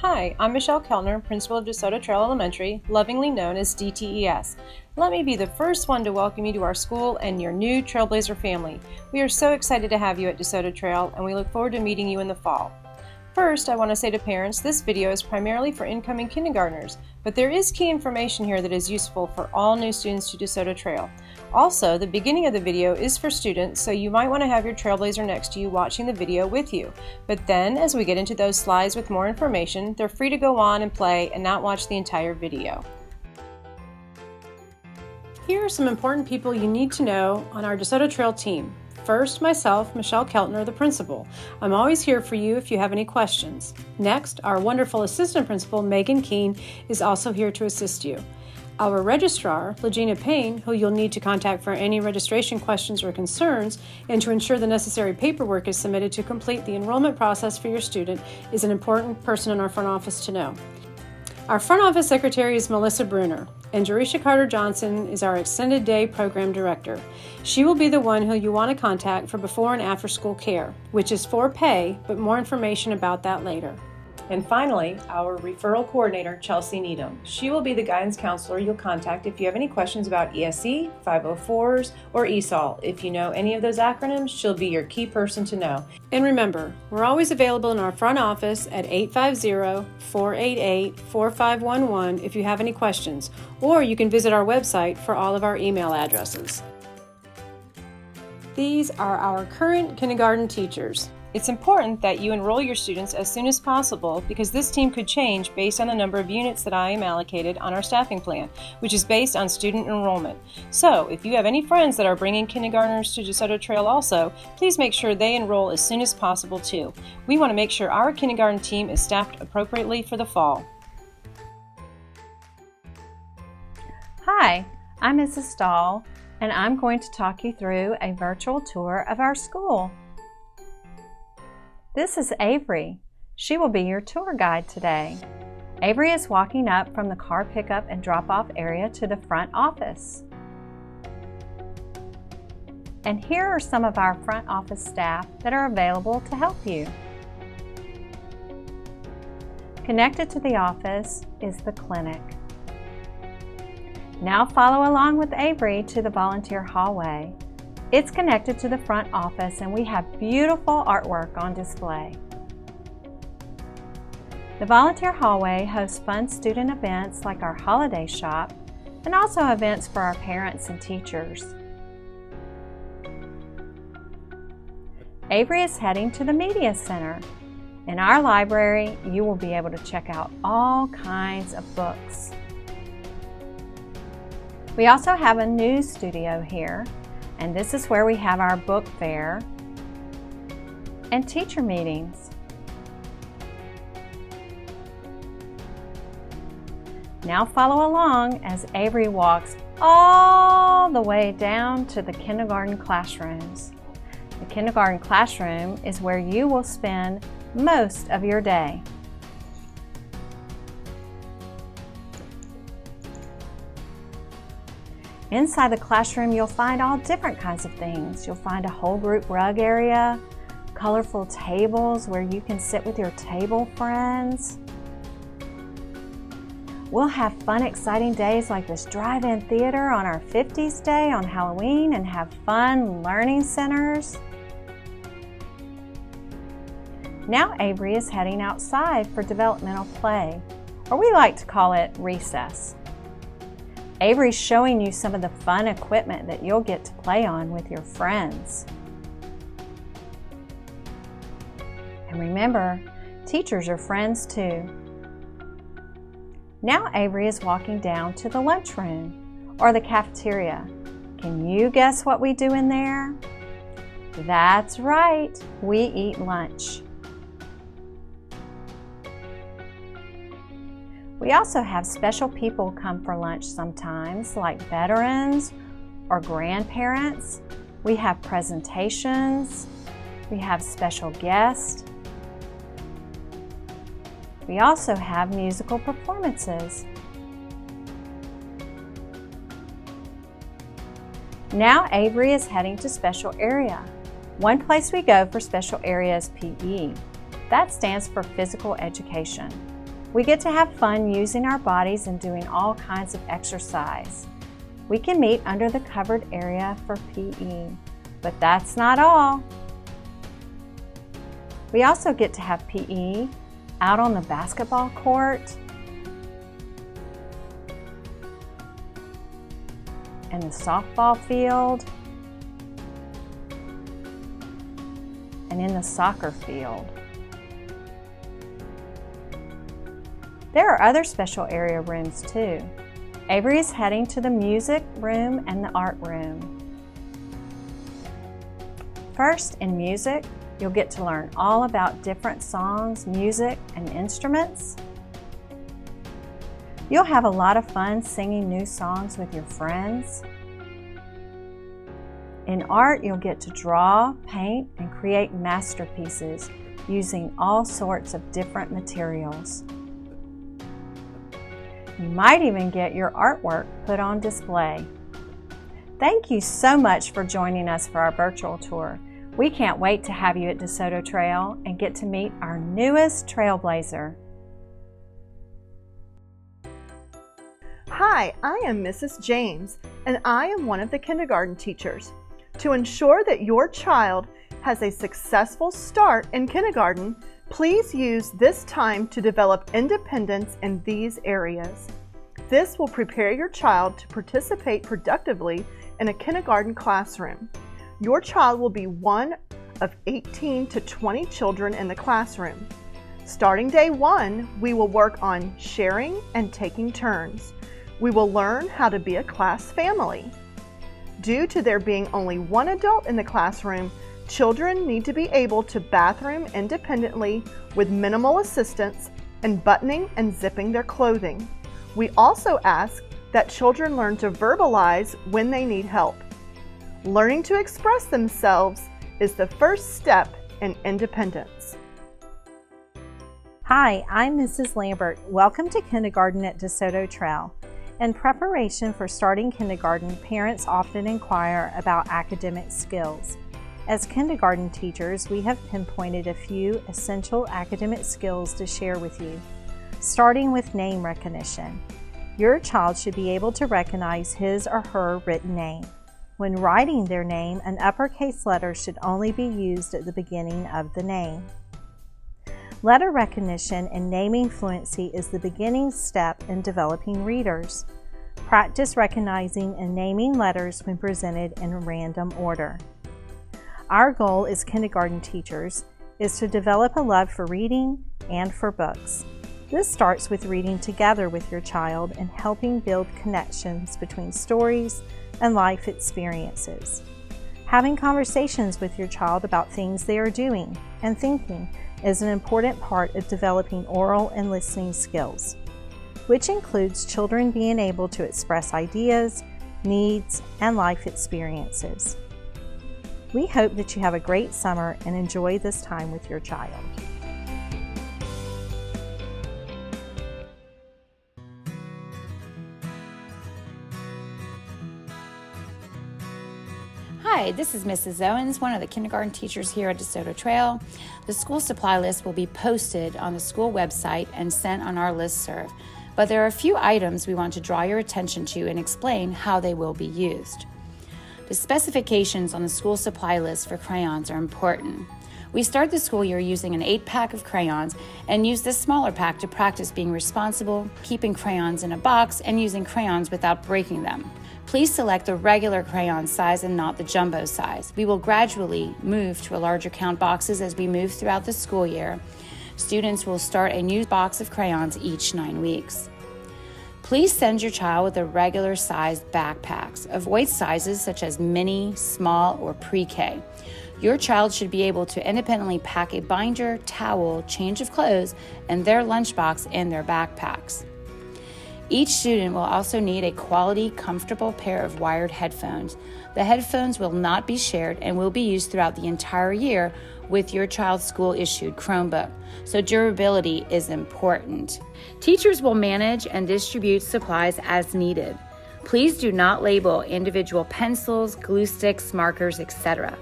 Hi, I'm Michelle Keltner, Principal of DeSoto Trail Elementary, lovingly known as DTES. Let me be the first one to welcome you to our school and your new Trailblazer family. We are so excited to have you at DeSoto Trail, and we look forward to meeting you in the fall. First, I want to say to parents, this video is primarily for incoming kindergartners, but there is key information here that is useful for all new students to DeSoto Trail. Also, the beginning of the video is for students, so you might want to have your Trailblazer next to you watching the video with you. But then, as we get into those slides with more information, they're free to go on and play and not watch the entire video. Here are some important people you need to know on our DeSoto Trail team. First, myself, Michelle Keltner, the principal. I'm always here for you if you have any questions. Next, our wonderful assistant principal, Megan Keene, is also here to assist you. Our registrar, Legina Payne, who you'll need to contact for any registration questions or concerns, and to ensure the necessary paperwork is submitted to complete the enrollment process for your student, is an important person in our front office to know. Our front office secretary is Melissa Bruner, and Jerisha Carter-Johnson is our Extended Day Program Director. She will be the one who you want to contact for before and after school care, which is for pay, but more information about that later. And finally, our referral coordinator, Chelsea Needham. She will be the guidance counselor you'll contact if you have any questions about ESE, 504s, or ESOL. If you know any of those acronyms, she'll be your key person to know. And remember, we're always available in our front office at 850-488-4511 if you have any questions, or you can visit our website for all of our email addresses. These are our current kindergarten teachers. It's important that you enroll your students as soon as possible because this team could change based on the number of units that I am allocated on our staffing plan, which is based on student enrollment. So, if you have any friends that are bringing kindergartners to DeSoto Trail also, please make sure they enroll as soon as possible too. We want to make sure our kindergarten team is staffed appropriately for the fall. Hi, I'm Mrs. Stahl, and I'm going to talk you through a virtual tour of our school. This is Avery. She will be your tour guide today. Avery is walking up from the car pickup and drop-off area to the front office. And here are some of our front office staff that are available to help you. Connected to the office is the clinic. Now follow along with Avery to the volunteer hallway. It's connected to the front office and we have beautiful artwork on display. The volunteer hallway hosts fun student events like our holiday shop and also events for our parents and teachers. Avery is heading to the Media Center. In our library, you will be able to check out all kinds of books. We also have a news studio here. And this is where we have our book fair and teacher meetings. Now follow along as Avery walks all the way down to the kindergarten classrooms. The kindergarten classroom is where you will spend most of your day. Inside the classroom, you'll find all different kinds of things. You'll find a whole group rug area, colorful tables where you can sit with your table friends. We'll have fun, exciting days like this drive-in theater on our 50s day on Halloween and have fun learning centers. Now Avery is heading outside for developmental play, or we like to call it recess. Avery's showing you some of the fun equipment that you'll get to play on with your friends. And remember, teachers are friends too. Now Avery is walking down to the lunchroom or the cafeteria. Can you guess what we do in there? That's right, we eat lunch. We also have special people come for lunch sometimes, like veterans or grandparents. We have presentations. We have special guests. We also have musical performances. Now Avery is heading to special area. One place we go for special area is PE. That stands for physical education. We get to have fun using our bodies and doing all kinds of exercise. We can meet under the covered area for PE, but that's not all. We also get to have PE out on the basketball court and the softball field and in the soccer field. There are other special area rooms too. Avery is heading to the music room and the art room. First, in music, you'll get to learn all about different songs, music, and instruments. You'll have a lot of fun singing new songs with your friends. In art, you'll get to draw, paint, and create masterpieces using all sorts of different materials. You might even get your artwork put on display. Thank you so much for joining us for our virtual tour. We can't wait to have you at DeSoto Trail and get to meet our newest trailblazer. Hi, I am Mrs. James, and I am one of the kindergarten teachers. To ensure that your child has a successful start in kindergarten, please use this time to develop independence in these areas. This will prepare your child to participate productively in a kindergarten classroom. Your child will be one of 18 to 20 children in the classroom. Starting day 1, we will work on sharing and taking turns. We will learn how to be a class family. Due to there being only one adult in the classroom, children need to be able to bathroom independently with minimal assistance in buttoning and zipping their clothing. We also ask that children learn to verbalize when they need help. Learning to express themselves is the first step in independence. Hi, I'm Mrs. Lambert. Welcome to Kindergarten at DeSoto Trail. In preparation for starting kindergarten, parents often inquire about academic skills. As kindergarten teachers, we have pinpointed a few essential academic skills to share with you, starting with name recognition. Your child should be able to recognize his or her written name. When writing their name, an uppercase letter should only be used at the beginning of the name. Letter recognition and naming fluency is the beginning step in developing readers. Practice recognizing and naming letters when presented in random order. Our goal as kindergarten teachers is to develop a love for reading and for books. This starts with reading together with your child and helping build connections between stories and life experiences. Having conversations with your child about things they are doing and thinking is an important part of developing oral and listening skills, which includes children being able to express ideas, needs, and life experiences. We hope that you have a great summer and enjoy this time with your child. Hi, this is Mrs. Owens, one of the kindergarten teachers here at DeSoto Trail. The school supply list will be posted on the school website and sent on our listserv, but there are a few items we want to draw your attention to and explain how they will be used. The specifications on the school supply list for crayons are important. We start the school year using an 8-pack of crayons and use this smaller pack to practice being responsible, keeping crayons in a box, and using crayons without breaking them. Please select the regular crayon size and not the jumbo size. We will gradually move to a larger count boxes as we move throughout the school year. Students will start a new box of crayons each 9 weeks. Please send your child with a regular sized backpacks. Avoid sizes such as mini, small, or pre-K. Your child should be able to independently pack a binder, towel, change of clothes, and their lunchbox in their backpacks. Each student will also need a quality, comfortable pair of wired headphones. The headphones will not be shared and will be used throughout the entire year with your child's school-issued Chromebook, so durability is important. Teachers will manage and distribute supplies as needed. Please do not label individual pencils, glue sticks, markers, etc.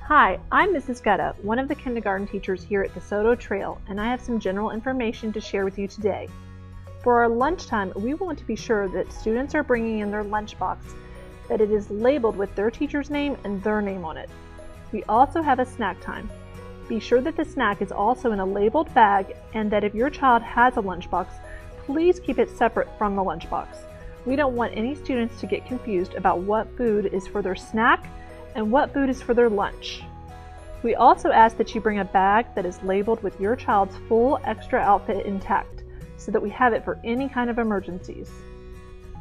Hi, I'm Mrs. Gutta, one of the kindergarten teachers here at DeSoto Trail, and I have some general information to share with you today. For our lunchtime, we want to be sure that students are bringing in their lunchbox, that it is labeled with their teacher's name and their name on it. We also have a snack time. Be sure that the snack is also in a labeled bag, and that if your child has a lunchbox, please keep it separate from the lunchbox. We don't want any students to get confused about what food is for their snack and what food is for their lunch. We also ask that you bring a bag that is labeled with your child's full extra outfit intact, so that we have it for any kind of emergencies.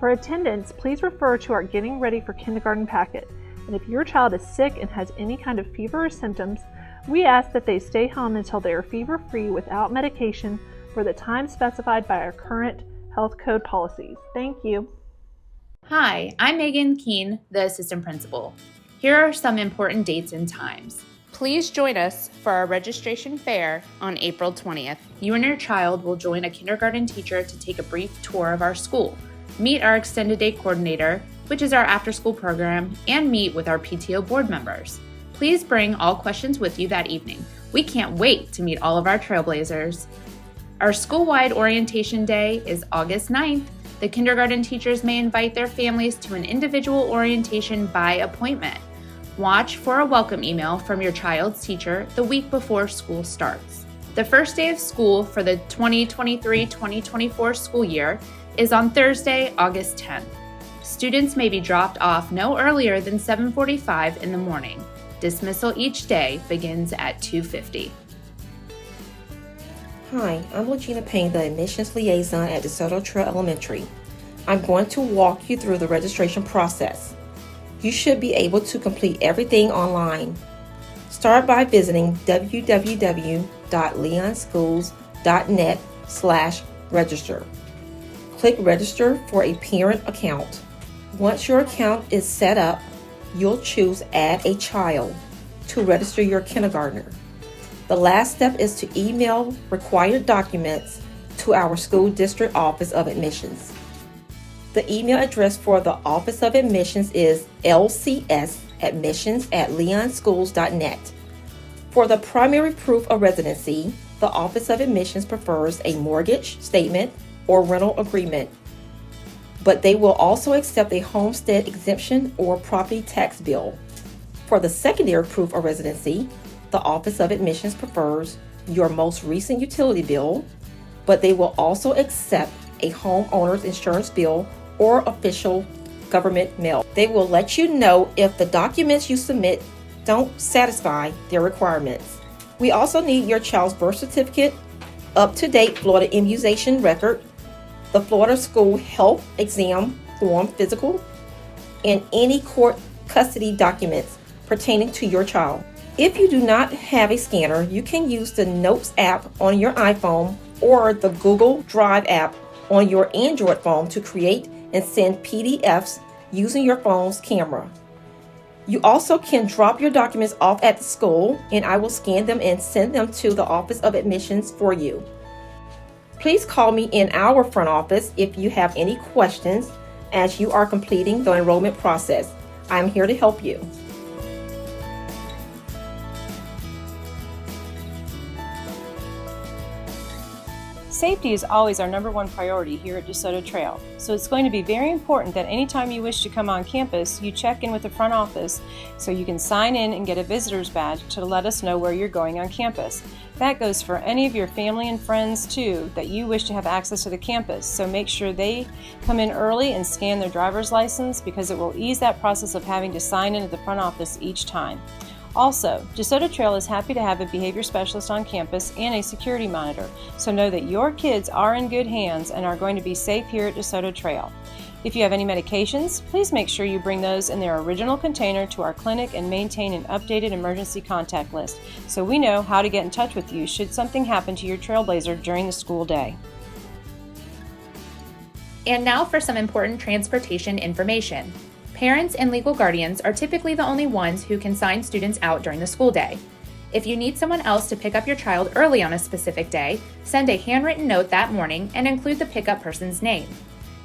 For attendance, please refer to our Getting Ready for Kindergarten packet, and if your child is sick and has any kind of fever or symptoms, we ask that they stay home until they are fever-free without medication for the time specified by our current health code policies. Thank you. Hi, I'm Megan Keene, the assistant principal. Here are some important dates and times. Please join us for our registration fair on April 20th. You and your child will join a kindergarten teacher to take a brief tour of our school, meet our extended day coordinator, which is our after-school program, and meet with our PTO board members. Please bring all questions with you that evening. We can't wait to meet all of our trailblazers. Our school-wide orientation day is August 9th. The kindergarten teachers may invite their families to an individual orientation by appointment. Watch for a welcome email from your child's teacher the week before school starts. The first day of school for the 2023-2024 school year is on Thursday, August 10th. Students may be dropped off no earlier than 7:45 in the morning. Dismissal each day begins at 2:50. Hi, I'm Legina Payne, the admissions liaison at DeSoto Trail Elementary. I'm going to walk you through the registration process. You should be able to complete everything online. Start by visiting www.leonschools.net/register. Click Register for a parent account. Once your account is set up, you'll choose Add a Child to register your kindergartner. The last step is to email required documents to our school district office of admissions. The email address for the Office of Admissions is lcsadmissions@leonschools.net. For the primary proof of residency, the Office of Admissions prefers a mortgage statement or rental agreement, but they will also accept a homestead exemption or property tax bill. For the secondary proof of residency, the Office of Admissions prefers your most recent utility bill, but they will also accept a homeowner's insurance bill or official government mail. They will let you know if the documents you submit don't satisfy their requirements. We also need your child's birth certificate, up-to-date Florida immunization record, the Florida School Health Exam Form Physical, and any court custody documents pertaining to your child. If you do not have a scanner, you can use the Notes app on your iPhone or the Google Drive app on your Android phone to create and send PDFs using your phone's camera. You also can drop your documents off at the school, and I will scan them and send them to the Office of Admissions for you. Please call me in our front office if you have any questions as you are completing the enrollment process. I am here to help you. Safety is always our number one priority here at DeSoto Trail, so it's going to be very important that anytime you wish to come on campus, you check in with the front office so you can sign in and get a visitor's badge to let us know where you're going on campus. That goes for any of your family and friends too that you wish to have access to the campus, so make sure they come in early and scan their driver's license because it will ease that process of having to sign in at the front office each time. Also, DeSoto Trail is happy to have a behavior specialist on campus and a security monitor, so know that your kids are in good hands and are going to be safe here at DeSoto Trail. If you have any medications, please make sure you bring those in their original container to our clinic and maintain an updated emergency contact list so we know how to get in touch with you should something happen to your trailblazer during the school day. And now for some important transportation information. Parents and legal guardians are typically the only ones who can sign students out during the school day. If you need someone else to pick up your child early on a specific day, send a handwritten note that morning and include the pickup person's name.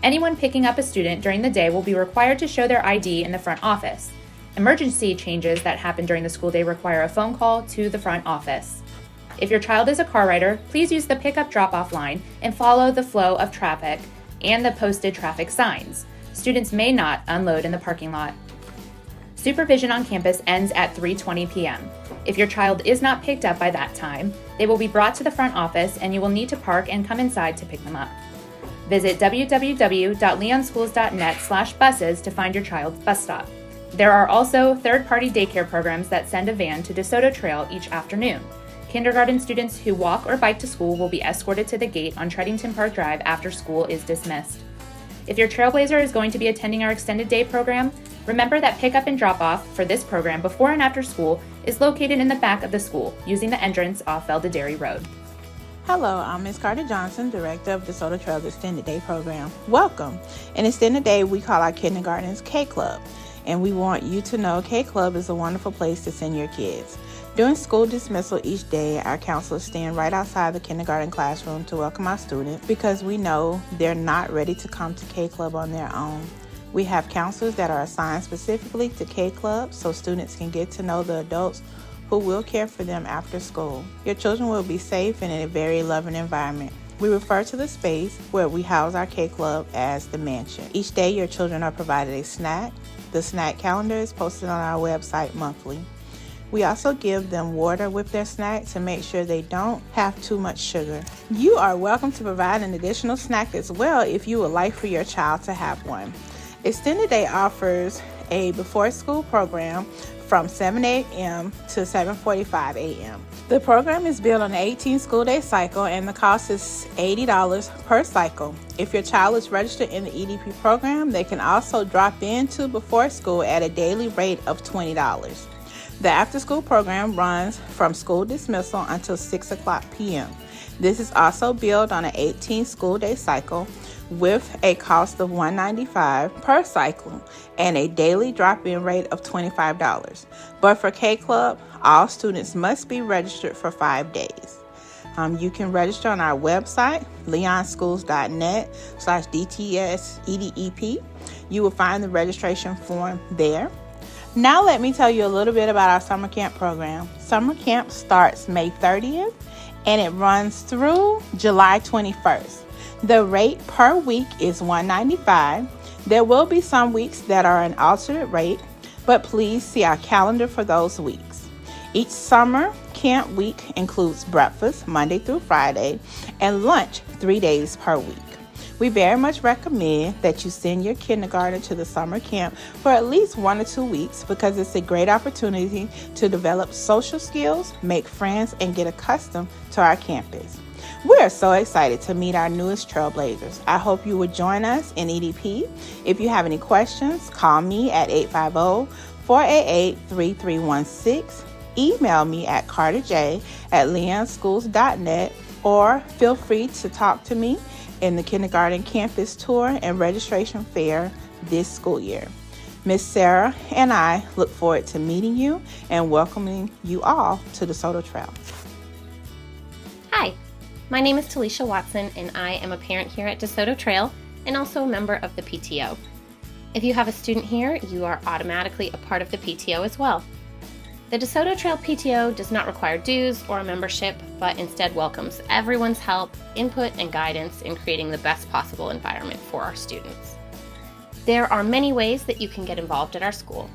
Anyone picking up a student during the day will be required to show their ID in the front office. Emergency changes that happen during the school day require a phone call to the front office. If your child is a car rider, please use the pickup drop-off line and follow the flow of traffic and the posted traffic signs. Students may not unload in the parking lot. Supervision on campus ends at 3:20 p.m. If your child is not picked up by that time, they will be brought to the front office and you will need to park and come inside to pick them up. Visit www.leonschools.net/buses to find your child's bus stop. There are also third-party daycare programs that send a van to DeSoto Trail each afternoon. Kindergarten students who walk or bike to school will be escorted to the gate on Treadington Park Drive after school is dismissed. If your Trailblazer is going to be attending our extended day program, remember that pickup and drop-off for this program before and after school is located in the back of the school, using the entrance off Eldadary Road. Hello, I'm Ms. Carter Johnson, Director of DeSoto Trail's Extended Day Program. Welcome. In Extended Day, we call our kindergartens K-Club, and we want you to know K-Club is a wonderful place to send your kids. During school dismissal each day, our counselors stand right outside the kindergarten classroom to welcome our students because we know they're not ready to come to K-Club on their own. We have counselors that are assigned specifically to K-Club so students can get to know the adults who will care for them after school. Your children will be safe and in a very loving environment. We refer to the space where we house our K-Club as the mansion. Each day, your children are provided a snack. The snack calendar is posted on our website monthly. We also give them water with their snack to make sure they don't have too much sugar. You are welcome to provide an additional snack as well if you would like for your child to have one. Extended Day offers a before school program from 7 a.m. to 7:45 a.m. The program is built on an 18 school day cycle and the cost is $80 per cycle. If your child is registered in the EDP program, they can also drop into before school at a daily rate of $20. The after-school program runs from school dismissal until 6 o'clock p.m. This is also billed on an 18 school day cycle with a cost of $195 per cycle and a daily drop-in rate of $25. But for K-Club, all students must be registered for 5 days. You can register on our website, leonschools.net/DTSEDEP. You will find the registration form there. Now let me tell you a little bit about our summer camp program. Summer camp starts May 30th and it runs through July 21st. The rate per week is $195. There will be some weeks that are an alternate rate, but please see our calendar for those weeks. Each summer camp week includes breakfast Monday through Friday and lunch 3 days per week. We very much recommend that you send your kindergarten to the summer camp for at least 1 or 2 weeks because it's a great opportunity to develop social skills, make friends, and get accustomed to our campus. We are so excited to meet our newest Trailblazers. I hope you will join us in EDP. If you have any questions, call me at 850-488-3316. Email me at carterj@leonschools.net or feel free to talk to me in the kindergarten campus tour and registration fair this school year. Miss Sarah and I look forward to meeting you and welcoming you all to DeSoto Trail. Hi, my name is Talisha Watson and I am a parent here at DeSoto Trail and also a member of the PTO. If you have a student here, you are automatically a part of the PTO as well. The DeSoto Trail PTO does not require dues or a membership, but instead welcomes everyone's help, input, and guidance in creating the best possible environment for our students. There are many ways that you can get involved at our school.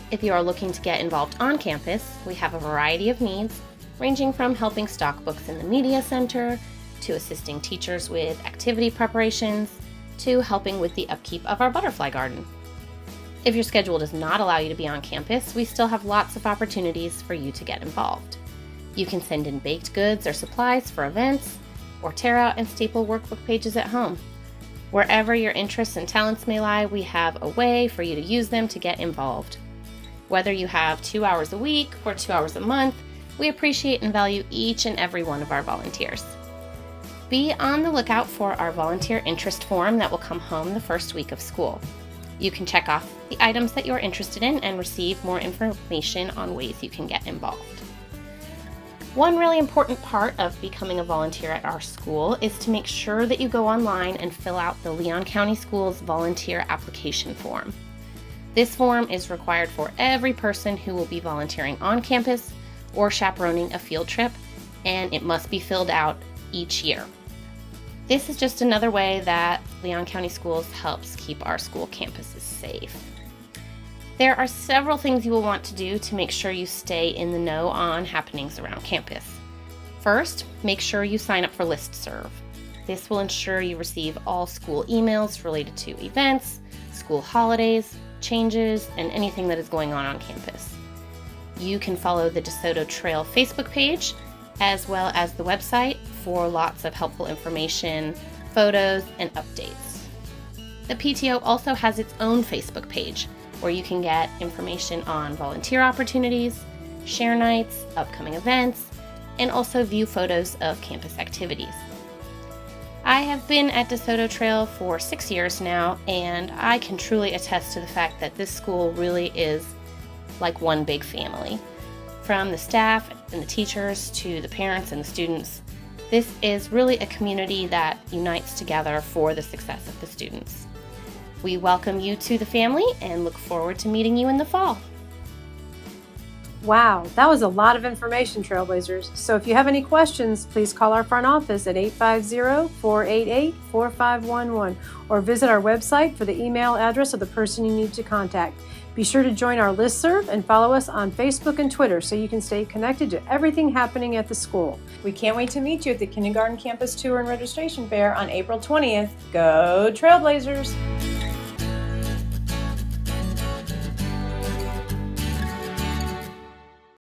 If you are looking to get involved on campus, we have a variety of needs, ranging from helping stock books in the media center, to assisting teachers with activity preparations, to helping with the upkeep of our butterfly garden. If your schedule does not allow you to be on campus, we still have lots of opportunities for you to get involved. You can send in baked goods or supplies for events, or tear out and staple workbook pages at home. Wherever your interests and talents may lie, we have a way for you to use them to get involved. Whether you have 2 hours a week or 2 hours a month, we appreciate and value each and every one of our volunteers. Be on the lookout for our volunteer interest form that will come home the first week of school. You can check off the items that you're interested in and receive more information on ways you can get involved. One really important part of becoming a volunteer at our school is to make sure that you go online and fill out the Leon County Schools volunteer application form. This form is required for every person who will be volunteering on campus or chaperoning a field trip, and it must be filled out each year. This is just another way that Leon County Schools helps keep our school campuses safe. There are several things you will want to do to make sure you stay in the know on happenings around campus. First, make sure you sign up for listserv. This will ensure you receive all school emails related to events, school holidays, changes, and anything that is going on campus. You can follow the DeSoto Trail Facebook page as well as the website for lots of helpful information, photos, and updates. The PTO also has its own Facebook page where you can get information on volunteer opportunities, share nights, upcoming events, and also view photos of campus activities. I have been at DeSoto Trail for 6 years now, and I can truly attest to the fact that this school really is like one big family. From the staff and the teachers to the parents and the students, this is really a community that unites together for the success of the students. We welcome you to the family and look forward to meeting you in the fall. Wow, that was a lot of information, Trailblazers. So if you have any questions, please call our front office at 850-488-4511 or visit our website for the email address of the person you need to contact. Be sure to join our listserv and follow us on Facebook and Twitter so you can stay connected to everything happening at the school. We can't wait to meet you at the Kindergarten Campus Tour and Registration Fair on April 20th. Go Trailblazers!